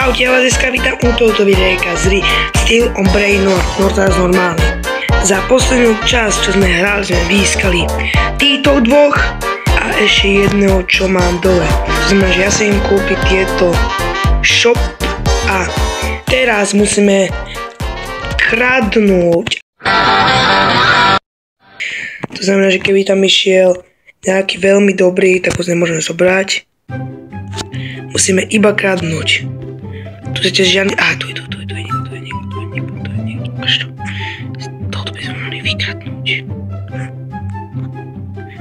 Čaute, ja vás dneska vítam u tohoto videjka z Steel Ombre Northern normálny. Za poslednú časť, čo sme hrali, sme vyskali týchto dvoch a ešte jedného, čo mám dole. To znamená, že ja sa im kúpiť tieto shop a teraz musíme kradnúť. To znamená, že keby tam išiel nejaký veľmi dobrý, tak ho nemôžeme zobrať. Musíme iba kradnúť. Tu ste žiadny... tu je niekto. Ukáž to. Toto by sme mohli vykradnúť.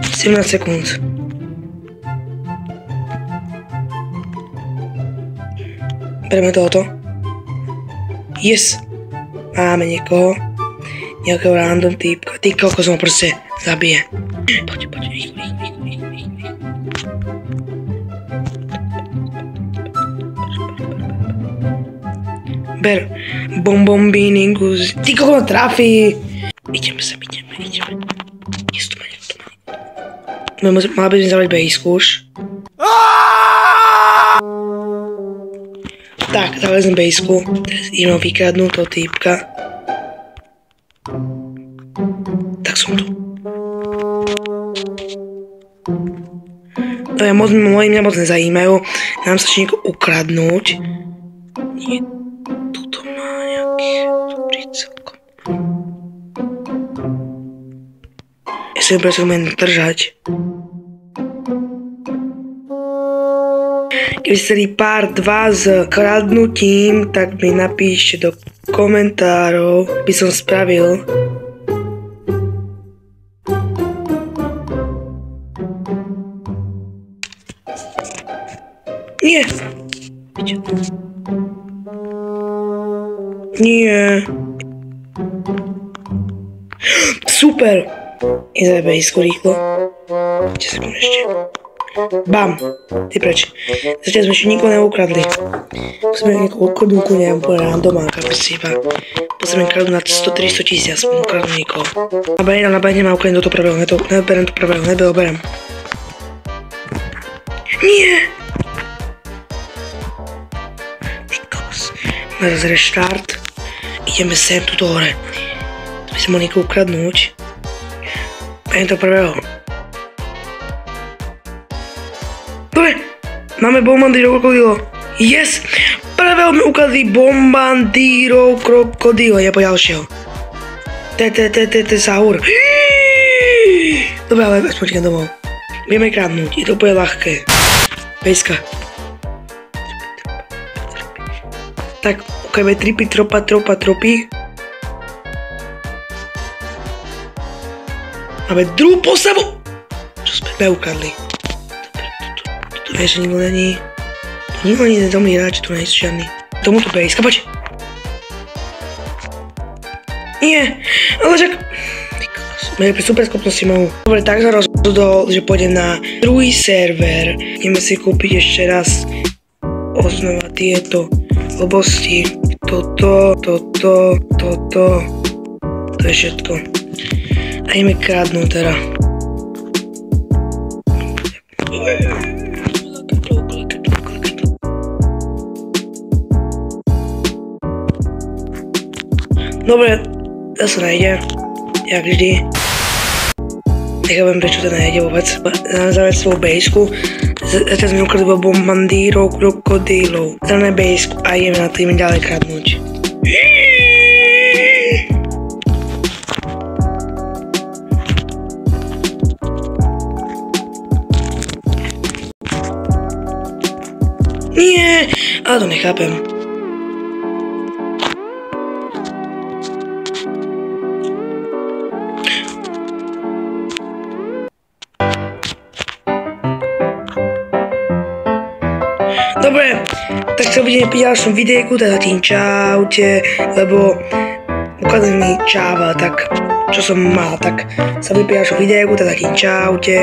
17 sekúnd. Bereme tohoto. Yes. Máme niekoho. Nejakého random týpka. Ty koľko som ho proste zabije. Poď, ich. Ber. Bombombíningus. Ty koľko trafí. Ideme. Jest tu ma niekto. Mala by sme zavrať bejsku už. Tak, zavrať sme bejsku. Teraz ideme vykradnúť toho týpka. Tak som tu. No mňa moc nezajímajú. Nám sa nieko ukradnúť. Nie. Tuto má nejaký dobrý celkom. Ja si preto umiem držať. Keby ste chceli part 2 s kradnutím, tak mi napíšte do komentárov, by som spravil. Nie. Super. Ideme bejsku rýchlo. 10 sekúnd ešte. Bam. Ty preč. Zatiaľ sme ešte nikoho neukradli. Musíme niekoho ukradnúť, neviem, úplne randomáka, prosíba. Musíme kradnúť na 100-300 tisíc, aspoň ukradnú niekoho. Nabajne ma ukradnúť do toho prvého, neberem to prvého, neberem. Nie. Teraz reštart. Ideme sem tuto hore. To by sa mohli niekoho ukradnúť. Beriem to prvého. Dobre, máme bombandírov krokodílo. Yes! Prvého mi ukradli bombandírov krokodílo. Ja po ďalšieho. Sahur. Dobre, ale počkaj domov. Vieme kradnúť, je to úplne ľahké. Pejska. Tak, ukajme tripy, tropy. Máme druhú postavu! Čo sme neukradli? Tu ešte nikto není. Tu nikto není nedomný hráč, tu nie sú žiadny. Tomuto bejska, poď! Nie, ale však... Máme pri super schopnosti mohu. Dobre, tak sa rozhodol, že pôjdem na druhý server. Ideme si kúpiť ešte raz znova tieto obosti. Toto. To je všetko. A ideme kradnúť teda. Dobre, to sa najde. Jak vždy. Nechápem, prečo to nejde vôbec. Zavrieť svoju bejsku. Zatiaľ sme ukradli bombandírov, krokodílov. Zrané bejsku a ideme na to ďalej kradnúť. Nie, ale to nechápem. Dobre, tak sa uvidíme pri ďalšom videjku, teda tým čaute, lebo ukázali mi čáva, tak čo som mal, tak sa uvidíme pri ďalšom videjku, teda tým čaute.